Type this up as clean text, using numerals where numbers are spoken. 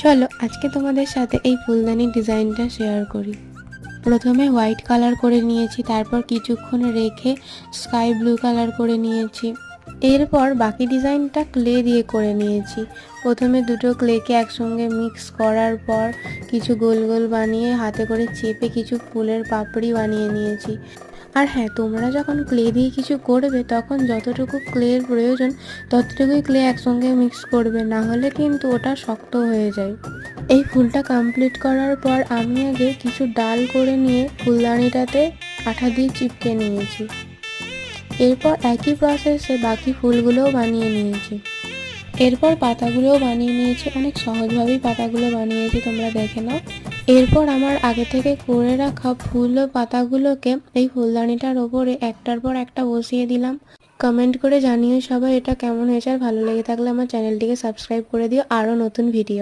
চলো আজকে তোমাদের সাথে এই ফুলদানির ডিজাইনটা শেয়ার করি। প্রথমে হোয়াইট কালার করে নিয়েছি, তারপর কিছুক্ষণ রেখে স্কাই ব্লু কালার করে নিয়েছি। এরপর বাকি ডিজাইনটা ক্লে দিয়ে করে নিয়েছি। প্রথমে দুটো ক্লেকে একসঙ্গে মিক্স করার পর কিছু গোল গোল বানিয়ে হাতে করে চেপে কিছু ফুলের পাপড়ি বানিয়ে নিয়েছি। আর হ্যাঁ, তোমরা যখন ক্লে দিয়ে কিছু করবে তখন যতটুকু ক্লের প্রয়োজন ততটুকুই ক্লে একসঙ্গে মিক্স করবে, না হলে কিন্তু ওটা শক্ত হয়ে যায়। এই ফুলটা কমপ্লিট করার পর আমি আগে কিছু ডাল করে নিয়ে ফুলদানিটাতে আঠা দিয়ে চিপকে নিয়েছি। এরপর একই প্রসেসে বাকি ফুলগুলোও বানিয়ে নিয়েছি। এরপর পাতাগুলোও বানিয়ে নিয়েছি, অনেক সহজভাবেই পাতাগুলো বানিয়েছি, তোমরা দেখে নাও। এরপর আমার আগে থেকে করে রাখা ফুল ও পাতাগুলোকে এই ফুলদানিটার ওপরে একটার পর একটা বসিয়ে দিলাম। কমেন্ট করে জানিও সবাই এটা কেমন হয়েছে, আর ভালো লেগে থাকলে আমার চ্যানেলটিকে সাবস্ক্রাইব করে দিও আরও নতুন ভিডিও